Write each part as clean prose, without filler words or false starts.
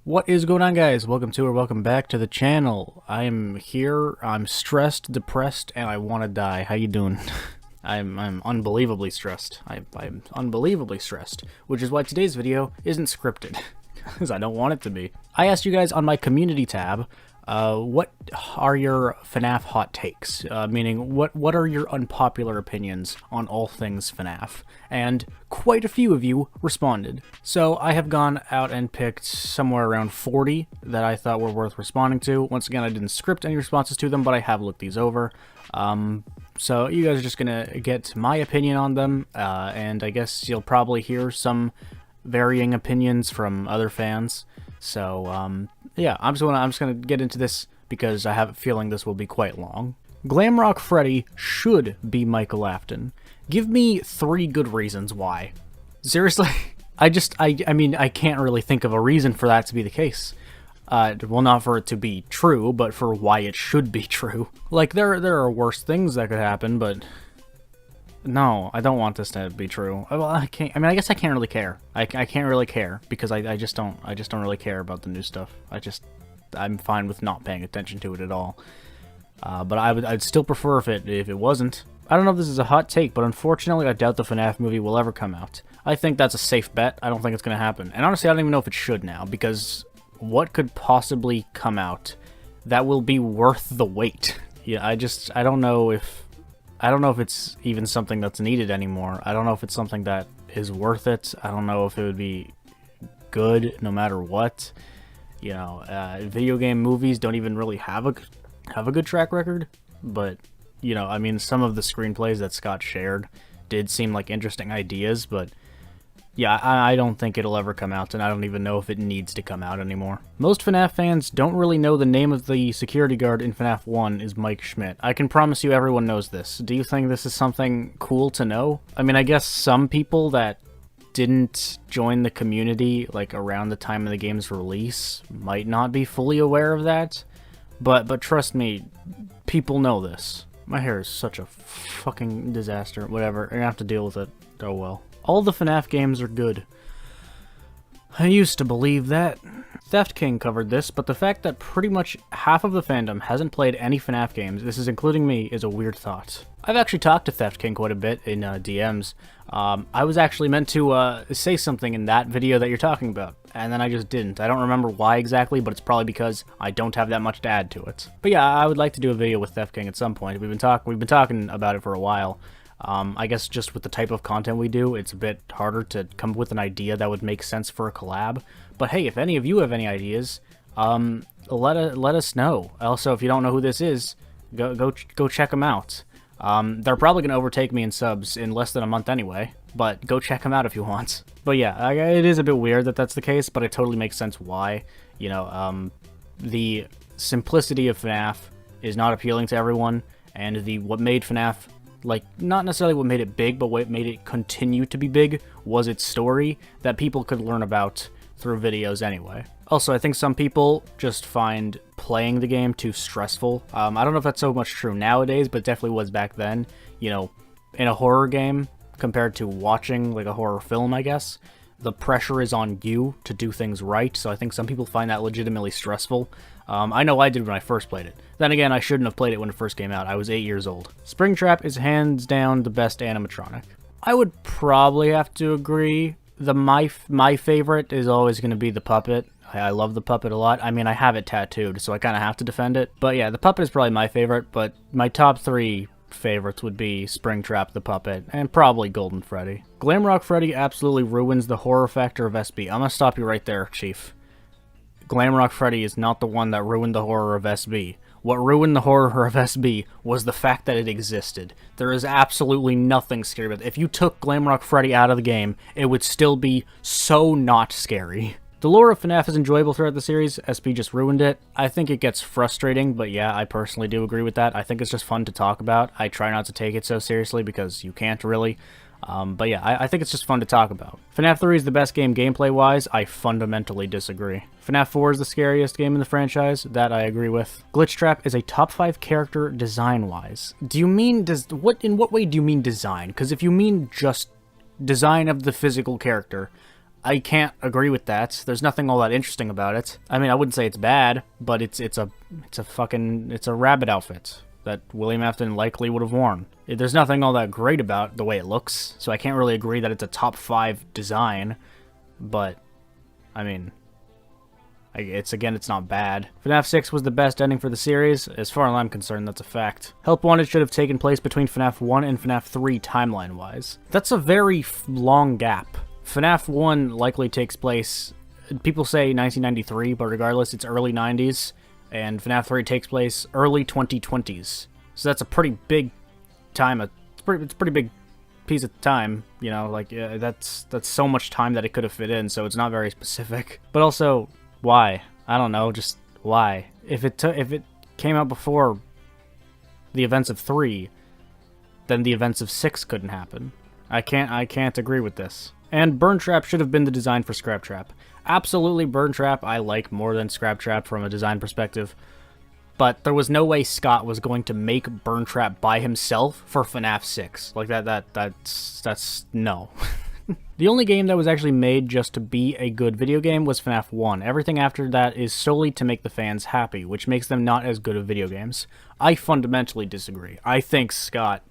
What is going on, guys? Welcome back to the channel. I am here, I'm stressed, depressed, and I want to die. How you doing? I'm unbelievably stressed. I'm unbelievably stressed, which is why today's video isn't scripted, because I don't want it to be. I asked you guys on my community tab, what are your FNAF hot takes? Meaning, what are your unpopular opinions on all things FNAF? And quite a few of you responded. So I have gone out and picked somewhere around 40 that I thought were worth responding to. Once again, I didn't script any responses to them, but I have looked these over. So you guys are just gonna get my opinion on them, and I guess you'll probably hear some varying opinions from other fans. So, yeah, I'm just gonna get into this because I have a feeling this will be quite long. Glamrock Freddy should be Michael Afton. Give me 3 good reasons why. Seriously, I mean, I can't really think of a reason for that to be the case. Well, not for it to be true, but for why it should be true. Like, there are worse things that could happen, but no, I don't want this to be true. Well, I can't. I mean, I guess I can't really care. I can't really care because I just don't really care about the new stuff. I'm fine with not paying attention to it at all. But I'd still prefer if it wasn't. I don't know if this is a hot take, but unfortunately, I doubt the FNAF movie will ever come out. I think that's a safe bet. I don't think it's gonna happen. And honestly, I don't even know if it should now, because what could possibly come out that will be worth the wait? Yeah, I don't know if it's even something that's needed anymore. I don't know if it's something that is worth it. I don't know if it would be good no matter what. You know, video game movies don't even really have a good track record. But, you know, I mean, some of the screenplays that Scott shared did seem like interesting ideas. But, yeah, I don't think it'll ever come out, and I don't even know if it needs to come out anymore. Most FNAF fans don't really know the name of the security guard in FNAF 1 is Mike Schmidt. I can promise you everyone knows this. Do you think this is something cool to know? I mean, I guess some people that didn't join the community, like, around the time of the game's release might not be fully aware of that. But trust me, people know this. My hair is such a fucking disaster. Whatever, I'm gonna have to deal with it. Oh well. All the FNAF games are good. I used to believe that. Theft King covered this, but the fact that pretty much half of the fandom hasn't played any FNAF games, this is including me, is a weird thought. I've actually talked to Theft King quite a bit in DMs. I was actually meant to say something in that video that you're talking about, and then I just didn't. I don't remember why exactly, but it's probably because I don't have that much to add to it. But yeah, I would like to do a video with Theft King at some point. We've been talking about it for a while. I guess just with the type of content we do, it's a bit harder to come up with an idea that would make sense for a collab. But hey, if any of you have any ideas, let us know. Also, if you don't know who this is, go check them out. They're probably gonna overtake me in subs in less than a month anyway, but go check them out if you want. But yeah, it is a bit weird that that's the case, but it totally makes sense why. You know, the simplicity of FNAF is not appealing to everyone, and what made FNAF, like, not necessarily what made it big, but what made it continue to be big was its story that people could learn about through videos anyway. Also, I think some people just find playing the game too stressful. I don't know if that's so much true nowadays, but it definitely was back then. You know, in a horror game, compared to watching, like, a horror film, I guess, the pressure is on you to do things right, so I think some people find that legitimately stressful. I know I did when I first played it. Then again, I shouldn't have played it when it first came out. I was 8 years old. Springtrap is hands down the best animatronic. I would probably have to agree. My favorite is always going to be the puppet. I love the puppet a lot. I mean, I have it tattooed, so I kind of have to defend it. But yeah, the puppet is probably my favorite, but my top 3 favorites would be Springtrap, the puppet, and probably Golden Freddy. Glamrock Freddy absolutely ruins the horror factor of SB. I'm gonna stop you right there, Chief. Glamrock Freddy is not the one that ruined the horror of SB. What ruined the horror of SB was the fact that it existed. There is absolutely nothing scary about it. If you took Glamrock Freddy out of the game, it would still be so not scary. The lore of FNAF is enjoyable throughout the series. SB just ruined it. I think it gets frustrating, but yeah, I personally do agree with that. I think it's just fun to talk about. I try not to take it so seriously because you can't really. But yeah, I think it's just fun to talk about. FNAF 3 is the best game gameplay-wise. I fundamentally disagree. FNAF 4 is the scariest game in the franchise. That I agree with. Glitchtrap is a top 5 character design-wise. Do you mean, in what way do you mean design? Because if you mean just design of the physical character, I can't agree with that. There's nothing all that interesting about it. I mean, I wouldn't say it's bad, but it's a rabbit outfit that William Afton likely would have worn. There's nothing all that great about the way it looks, so I can't really agree that it's a top 5 design, but, I mean, it's not bad. FNAF 6 was the best ending for the series. As far as I'm concerned, that's a fact. Help Wanted should have taken place between FNAF 1 and FNAF 3 timeline-wise. That's a very long gap. FNAF 1 likely takes place, people say 1993, but regardless, it's early 90s, and FNAF 3 takes place early 2020s. So that's a pretty big time, it's a pretty big piece of time, you know, like, that's so much time that it could have fit in, so it's not very specific. But also, why? I don't know, just why? If it came out before the events of 3, then the events of 6 couldn't happen. I can't agree with this. And Burn Trap should have been the design for Scrap Trap. Absolutely, Burn Trap I like more than Scrap Trap from a design perspective, but there was no way Scott was going to make Burn Trap by himself for FNAF 6. Like, that's no. The only game that was actually made just to be a good video game was FNAF 1. Everything after that is solely to make the fans happy, which makes them not as good of video games. I fundamentally disagree. I think Scott,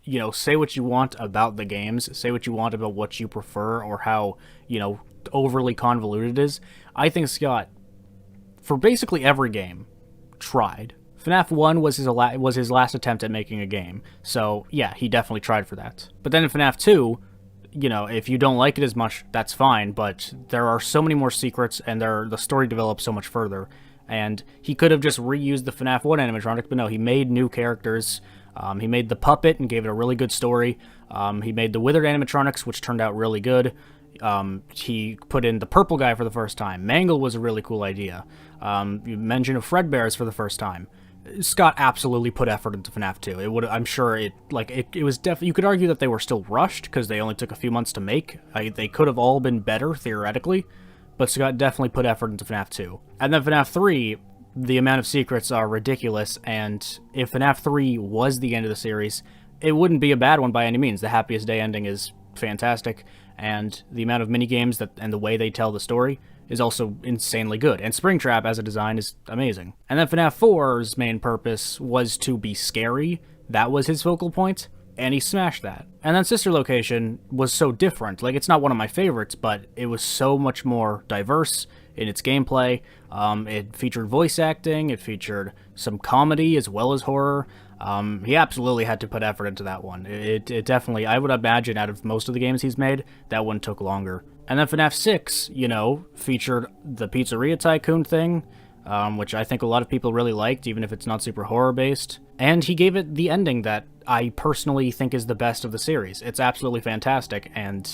you know, say what you want about the games, say what you want about what you prefer or how, you know, overly convoluted it is. I think Scott, for basically every game, tried. FNAF 1 was his last attempt at making a game, so yeah, he definitely tried for that. But then in FNAF 2, you know, if you don't like it as much, that's fine, but there are so many more secrets, and the story develops so much further, and he could have just reused the FNAF 1 animatronic, but no, he made new characters. He made the puppet and gave it a really good story. He made the withered animatronics, which turned out really good. He put in the purple guy for the first time. Mangle was a really cool idea. You mentioned of Fredbear's for the first time. Scott absolutely put effort into FNAF 2. I'm sure it was definitely, you could argue that they were still rushed because they only took a few months to make. They could have all been better theoretically, but Scott definitely put effort into FNAF 2. And then FNAF 3, the amount of secrets are ridiculous, and if FNAF 3 was the end of the series, it wouldn't be a bad one by any means. The Happiest Day ending is fantastic, and the amount of minigames and the way they tell the story is also insanely good. And Springtrap as a design is amazing. And then FNAF 4's main purpose was to be scary. That was his focal point, and he smashed that. And then Sister Location was so different. Like, it's not one of my favorites, but it was so much more diverse in its gameplay. It featured voice acting, it featured some comedy as well as horror. He absolutely had to put effort into that one. It definitely, I would imagine out of most of the games he's made, that one took longer. And then FNAF 6, you know, featured the Pizzeria Tycoon thing, which I think a lot of people really liked, even if it's not super horror-based. And he gave it the ending that I personally think is the best of the series. It's absolutely fantastic, and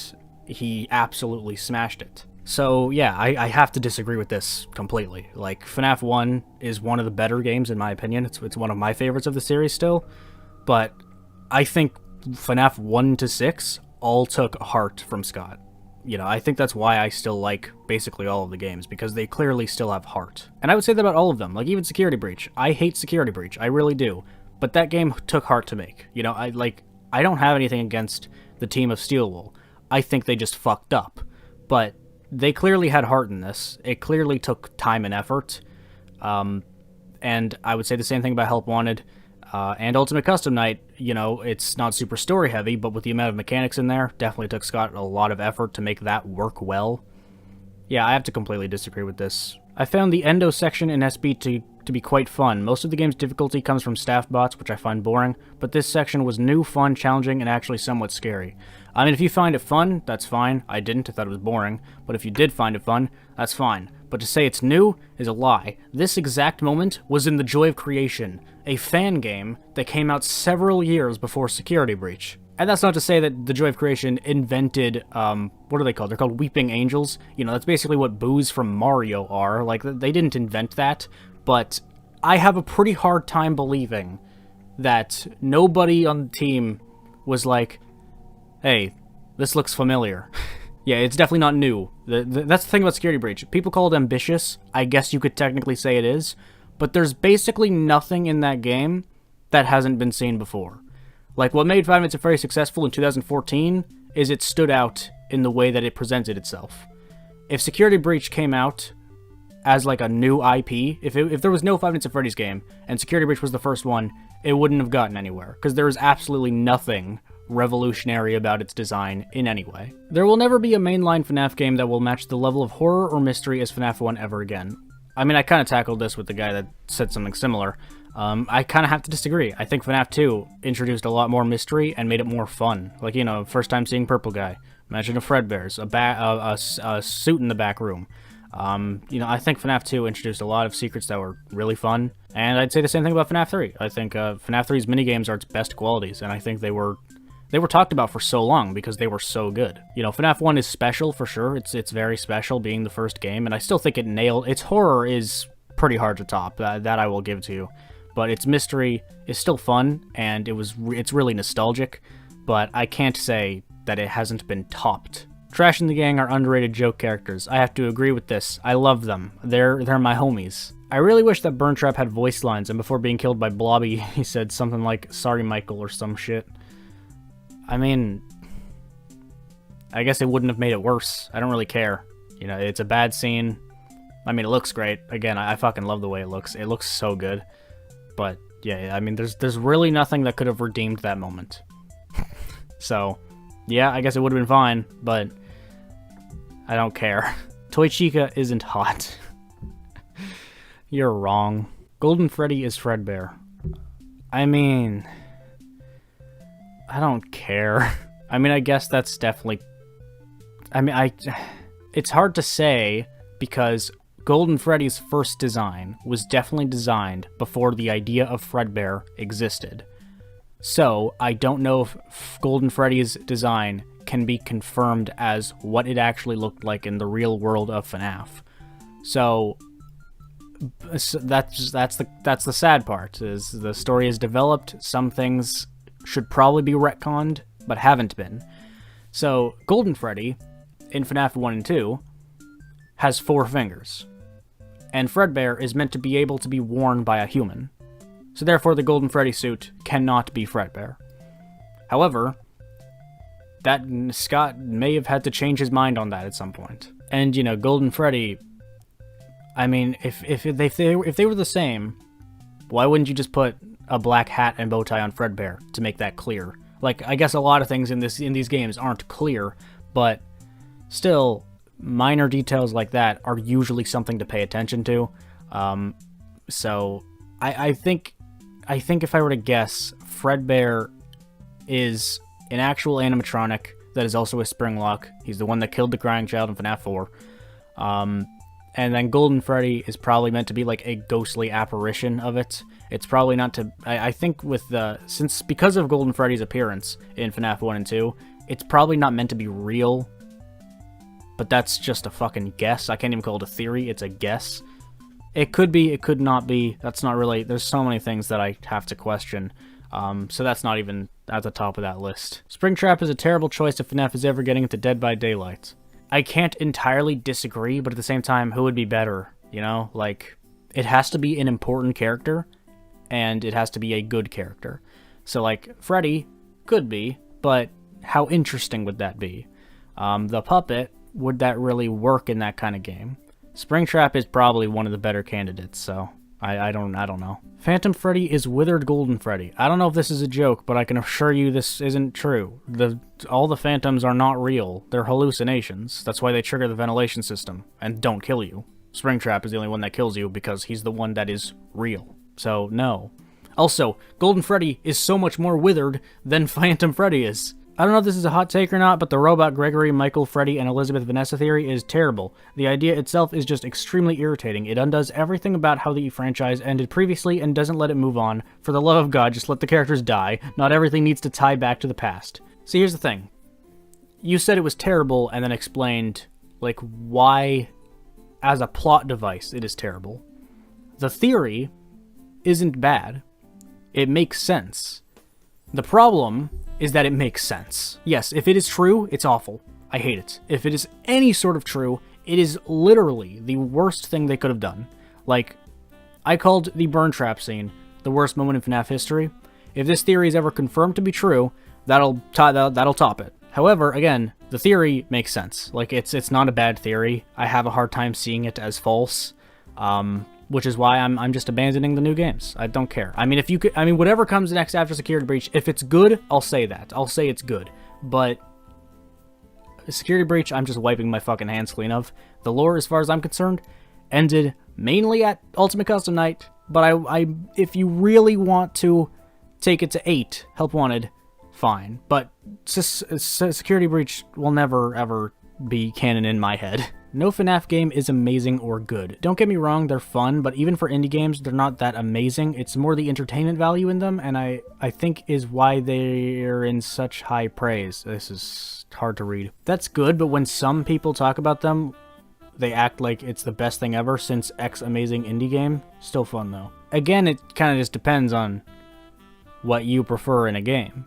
he absolutely smashed it. So, yeah, I have to disagree with this completely. Like, FNAF 1 is one of the better games, in my opinion. It's one of my favorites of the series still. But I think FNAF 1 to 6 all took heart from Scott. You know, I think that's why I still like basically all of the games, because they clearly still have heart. And I would say that about all of them, like even Security Breach. I hate Security Breach, I really do. But that game took heart to make. You know, I don't have anything against the team of Steelwool. I think they just fucked up. But they clearly had heart in this. It clearly took time and effort. And I would say the same thing about Help Wanted. And Ultimate Custom Night, you know, it's not super story heavy, but with the amount of mechanics in there, definitely took Scott a lot of effort to make that work well. Yeah, I have to completely disagree with this. I found the Endo section in SB to be quite fun. Most of the game's difficulty comes from staff bots, which I find boring, but this section was new, fun, challenging, and actually somewhat scary. I mean, if you find it fun, that's fine. I didn't, I thought it was boring, but if you did find it fun, that's fine. But to say it's new is a lie. This exact moment was in The Joy of Creation, a fan game that came out several years before Security Breach. And that's not to say that The Joy of Creation invented, what are they called? They're called Weeping Angels. You know, that's basically what boos from Mario are. Like, they didn't invent that, but I have a pretty hard time believing that nobody on the team was like, hey, this looks familiar. Yeah, it's definitely not new. That's the thing about Security Breach. People call it ambitious. I guess you could technically say it is. But there's basically nothing in that game that hasn't been seen before. Like, what made Five Nights at Freddy's successful in 2014 is it stood out in the way that it presented itself. if Security Breach came out as like a new IP, if there was no Five Nights at Freddy's game and Security Breach was the first one, it wouldn't have gotten anywhere, because there is absolutely nothing revolutionary about its design in any way. There will never be a mainline FNAF game that will match the level of horror or mystery as FNAF 1 ever again. I mean, I kind of tackled this with the guy that said something similar. I kind of have to disagree. I think FNAF 2 introduced a lot more mystery and made it more fun. Like, you know, first time seeing Purple Guy, Mansion of Fredbear's, a suit in the back room. You know, I think FNAF 2 introduced a lot of secrets that were really fun, and I'd say the same thing about FNAF 3. I think FNAF 3's minigames are its best qualities, and I think they were talked about for so long because they were so good. You know, FNAF 1 is special for sure. It's very special being the first game, and I still think it nailed its horror is pretty hard to top. That I will give to you. But its mystery is still fun, and it's really nostalgic, but I can't say that it hasn't been topped. Trash and the Gang are underrated joke characters. I have to agree with this. I love them. They're my homies. I really wish that Burntrap had voice lines, and before being killed by Blobby, he said something like, "Sorry, Michael," or some shit. I mean, I guess it wouldn't have made it worse. I don't really care. You know, it's a bad scene. I mean, it looks great. Again, I fucking love the way it looks. It looks so good. But, yeah, I mean, there's really nothing that could have redeemed that moment. So, yeah, I guess it would have been fine, but I don't care. Toy Chica isn't hot. You're wrong. Golden Freddy is Fredbear. I mean, I don't care. I mean, I guess that's definitely... I mean, it's hard to say because Golden Freddy's first design was definitely designed before the idea of Fredbear existed. So, I don't know if Golden Freddy's design can be confirmed as what it actually looked like in the real world of FNAF. So that's the sad part, is the story is developed, some things should probably be retconned, but haven't been. So, Golden Freddy, in FNAF 1 and 2, has 4 fingers. And Fredbear is meant to be able to be worn by a human. So therefore the Golden Freddy suit cannot be Fredbear. However, that Scott may have had to change his mind on that at some point. And, you know, Golden Freddy, I mean, if they were the same, why wouldn't you just put a black hat and bow tie on Fredbear to make that clear? Like, I guess a lot of things in these games aren't clear, but still, minor details like that are usually something to pay attention to. So I think if I were to guess, Fredbear is an actual animatronic that is also a Springlock. He's the one that killed the crying child in FNAF 4. And then Golden Freddy is probably meant to be like a ghostly apparition of it. It's probably not to... I think with the... because of Golden Freddy's appearance in FNAF 1 and 2, it's probably not meant to be real. But that's just a fucking guess. I can't even call it a theory, it's a guess. It could be, it could not be. That's not really... There's so many things that I have to question. So that's not even at the top of that list. Springtrap is a terrible choice if FNAF is ever getting into Dead by Daylight. I can't entirely disagree, but at the same time, who would be better? You know? Like, it has to be an important character, and it has to be a good character. So, like, Freddy could be, but how interesting would that be? The puppet, would that really work in that kind of game? Springtrap is probably one of the better candidates, so I don't know. Phantom Freddy is Withered Golden Freddy. I don't know if this is a joke, but I can assure you this isn't true. All the phantoms are not real. They're hallucinations. That's why they trigger the ventilation system and don't kill you. Springtrap is the only one that kills you because he's the one that is real. So, no. Also, Golden Freddy is so much more withered than Phantom Freddy is. I don't know if this is a hot take or not, but the robot Gregory, Michael, Freddy, and Elizabeth Vanessa theory is terrible. The idea itself is just extremely irritating. It undoes everything about how the franchise ended previously and doesn't let it move on. For the love of God, just let the characters die. Not everything needs to tie back to the past. See, here's the thing. You said it was terrible and then explained, like, why, as a plot device, it is terrible. The theory isn't bad. It makes sense. The problem is that it makes sense. Yes, if it is true, it's awful. I hate it. If it is any sort of true, it is literally the worst thing they could have done. Like, I called the burn trap scene the worst moment in FNAF history. If this theory is ever confirmed to be true, that'll top it. However, again, The theory makes sense. Like, it's not a bad theory. I have a hard time seeing it as false, which is why I'm just abandoning the new games. I don't care. I mean, whatever comes next after Security Breach, if it's good, I'll say that. I'll say it's good. But Security Breach, I'm just wiping my fucking hands clean of. The lore, as far as I'm concerned, ended mainly at Ultimate Custom Night. But if you really want to take it to 8, Help Wanted, fine. But Security Breach will never, ever be canon in my head. No FNAF game is amazing or good. Don't get me wrong, they're fun, but even for indie games, they're not that amazing. It's more the entertainment value in them, and I think is why they're in such high praise. This is hard to read. That's good, but when some people talk about them, they act like it's the best thing ever since X amazing indie game. Still fun, though. Again, it kind of just depends on what you prefer in a game.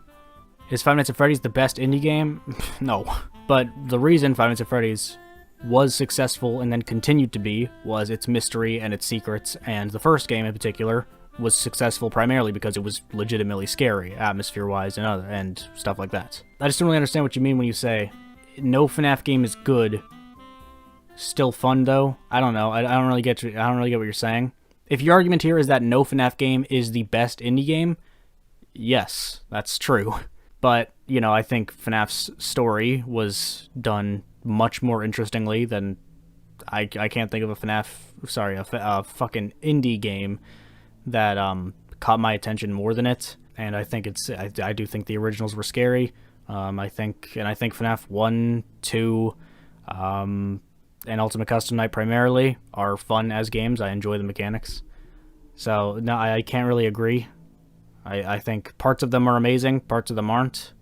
Is Five Nights at Freddy's the best indie game? No. But the reason Five Nights at Freddy's was successful and then continued to be was its mystery and its secrets, and the first game in particular was successful primarily because it was legitimately scary, atmosphere-wise and stuff like that. I just don't really understand what you mean when you say, no FNAF game is good, still fun though. I don't know. I don't really get what you're saying. If your argument here is that no FNAF game is the best indie game, yes, that's true. But, you know, I think FNAF's story was done much more interestingly than... I can't think of a fucking indie game that caught my attention more than it. And I think I do think the originals were scary. I think FNAF 1, 2, and Ultimate Custom Night primarily are fun as games. I enjoy the mechanics. So, no, I can't really agree. I think parts of them are amazing, parts of them aren't.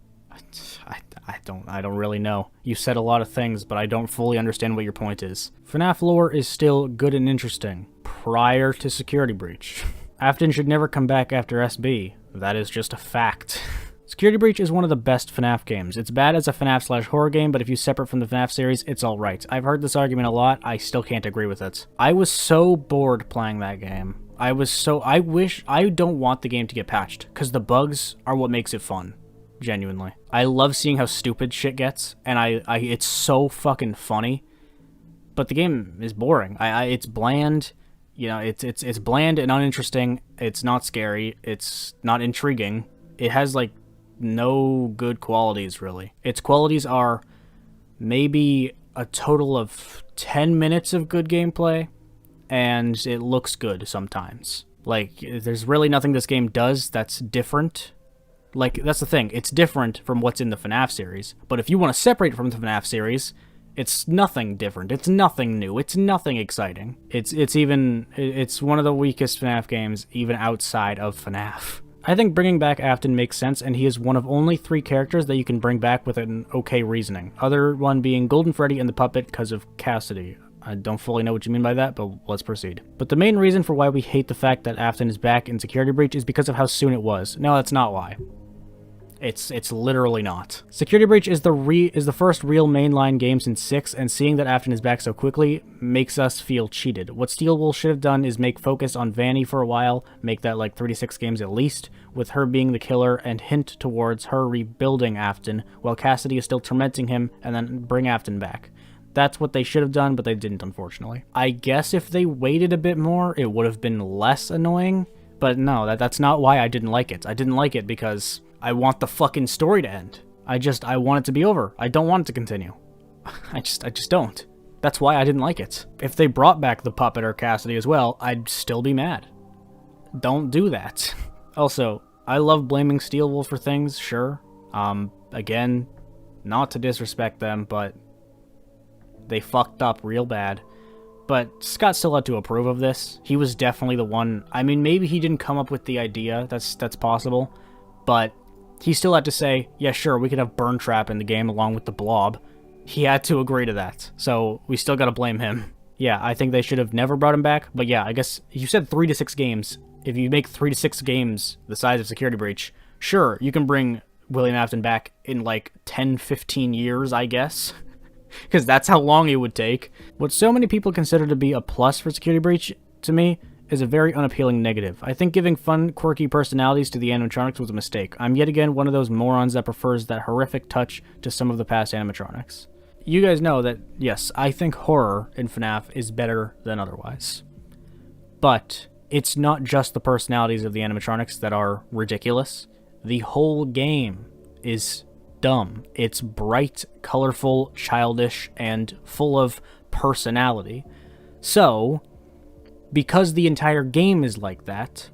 I don't really know. You said a lot of things, but I don't fully understand what your point is. FNAF lore is still good and interesting, prior to Security Breach. Afton should never come back after SB. That is just a fact. Security Breach is one of the best FNAF games. It's bad as a FNAF/horror game, but if you separate from the FNAF series, it's alright. I've heard this argument a lot, I still can't agree with it. I was so bored playing that game. I don't want the game to get patched, because the bugs are what makes it fun. Genuinely. I love seeing how stupid shit gets, and it's so fucking funny. But the game is boring. It's bland. You know, it's bland and uninteresting. It's not scary. It's not intriguing. It has, like, no good qualities, really. Its qualities are maybe a total of 10 minutes of good gameplay, and it looks good sometimes. Like, there's really nothing this game does that's different. Like, that's the thing. It's different from what's in the FNAF series. But if you want to separate it from the FNAF series, it's nothing different. It's nothing new. It's nothing exciting. It's one of the weakest FNAF games, even outside of FNAF. I think bringing back Afton makes sense, and he is one of only 3 characters that you can bring back with an okay reasoning. Other one being Golden Freddy and the Puppet because of Cassidy. I don't fully know what you mean by that, but let's proceed. But the main reason for why we hate the fact that Afton is back in Security Breach is because of how soon it was. No, that's not why. It's literally not. Security Breach is the first real mainline game since 6, and seeing that Afton is back so quickly makes us feel cheated. What Steelwool should have done is make focus on Vanny for a while, make that like 36 games at least, with her being the killer, and hint towards her rebuilding Afton, while Cassidy is still tormenting him, and then bring Afton back. That's what they should have done, but they didn't, unfortunately. I guess if they waited a bit more, it would have been less annoying, but no, that's not why I didn't like it. I didn't like it because I want the fucking story to end. I want it to be over. I don't want it to continue. I just don't. That's why I didn't like it. If they brought back the Puppet or Cassidy as well, I'd still be mad. Don't do that. Also, I love blaming Steelwool for things, sure. Again, not to disrespect them, but they fucked up real bad. But Scott still had to approve of this. He was definitely the one. I mean, maybe he didn't come up with the idea. That's possible. But he still had to say, yeah, sure, we could have Burn Trap in the game along with the Blob. He had to agree to that, so we still gotta blame him. Yeah, I think they should have never brought him back, but yeah, I guess you said 3 to 6 games. If you make 3 to 6 games the size of Security Breach, sure, you can bring William Afton back in like 10, 15 years, I guess. Because that's how long it would take. What so many people consider to be a plus for Security Breach, to me, is a very unappealing negative. I think giving fun, quirky personalities to the animatronics was a mistake. I'm yet again one of those morons that prefers that horrific touch to some of the past animatronics. You guys know that, yes, I think horror in FNAF is better than otherwise. But it's not just the personalities of the animatronics that are ridiculous. The whole game is dumb. It's bright, colorful, childish, and full of personality. So, because the entire game is like that,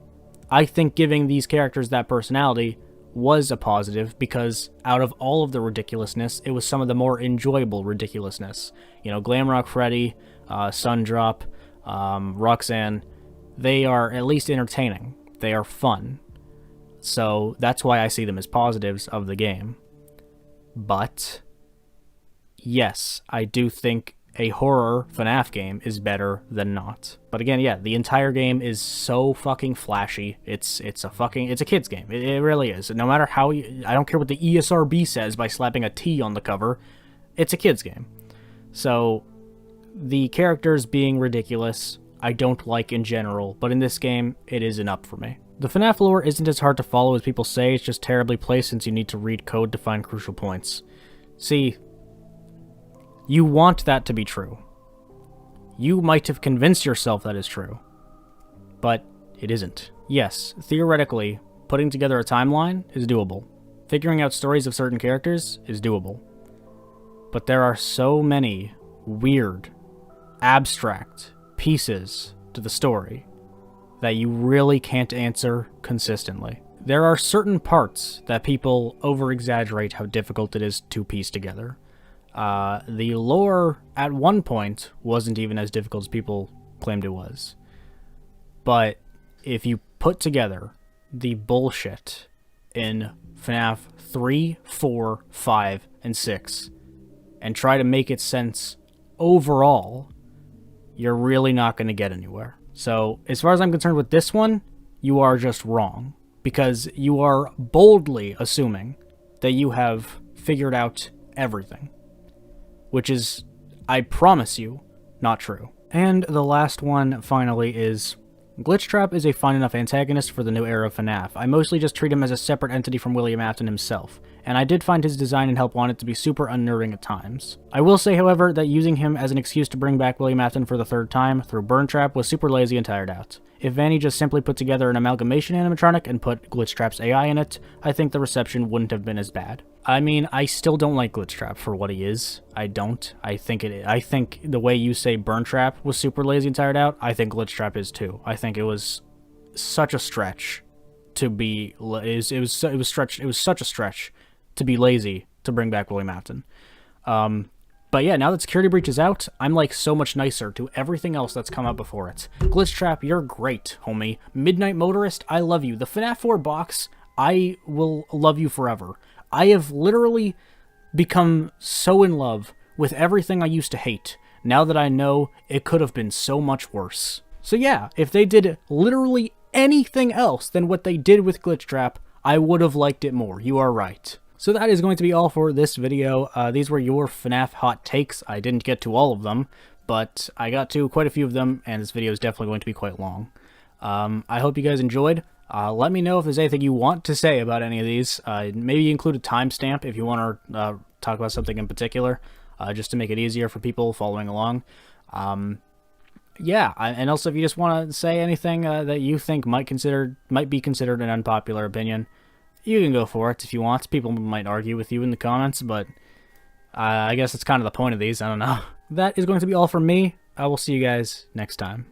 I think giving these characters that personality was a positive, because out of all of the ridiculousness, it was some of the more enjoyable ridiculousness. You know, Glamrock Freddy, Sundrop, Roxanne, they are at least entertaining. They are fun. So that's why I see them as positives of the game. But, yes, I do think a horror FNAF game is better than not. But again, yeah, the entire game is so fucking flashy. It's a kid's game. It really is. No matter how I don't care what the ESRB says by slapping a T on the cover. It's a kid's game. So, the characters being ridiculous, I don't like in general, but in this game, it is an up for me. The FNAF lore isn't as hard to follow as people say, it's just terribly placed since you need to read code to find crucial points. See, you want that to be true. You might have convinced yourself that is true, but it isn't. Yes, theoretically, putting together a timeline is doable. Figuring out stories of certain characters is doable. But there are so many weird, abstract pieces to the story that you really can't answer consistently. There are certain parts that people over-exaggerate how difficult it is to piece together. The lore at one point wasn't even as difficult as people claimed it was. But if you put together the bullshit in FNAF 3, 4, 5, and 6 and try to make it sense overall, you're really not going to get anywhere. So, as far as I'm concerned with this one, you are just wrong. Because you are boldly assuming that you have figured out everything. Which is, I promise you, not true. And the last one, finally, is Glitchtrap is a fine enough antagonist for the new era of FNAF. I mostly just treat him as a separate entity from William Afton himself, and I did find his design and help on it to be super unnerving at times. I will say, however, that using him as an excuse to bring back William Afton for the third time through Burntrap was super lazy and tired out. If Vanny just simply put together an amalgamation animatronic and put Glitchtrap's AI in it, I think the reception wouldn't have been as bad. I mean, I still don't like Glitchtrap for what he is. I don't. I think the way you say Burntrap was super lazy and tired out, I think Glitchtrap is too. I think it was such a stretch to be it was such a stretch to be lazy to bring back William Afton. But yeah, now that Security Breach is out, I'm like so much nicer to everything else that's come out before it. Glitchtrap, you're great, homie. Midnight Motorist, I love you. The FNAF 4 box, I will love you forever. I have literally become so in love with everything I used to hate, now that I know it could have been so much worse. So yeah, if they did literally anything else than what they did with Glitchtrap, I would have liked it more. You are right. So that is going to be all for this video. These were your FNAF hot takes. I didn't get to all of them, but I got to quite a few of them, and this video is definitely going to be quite long. I hope you guys enjoyed. Let me know if there's anything you want to say about any of these. Maybe include a timestamp if you want to talk about something in particular, just to make it easier for people following along. Yeah, and also if you just want to say anything that you think might be considered an unpopular opinion, you can go for it if you want. People might argue with you in the comments, but I guess that's kind of the point of these. I don't know. That is going to be all from me. I will see you guys next time.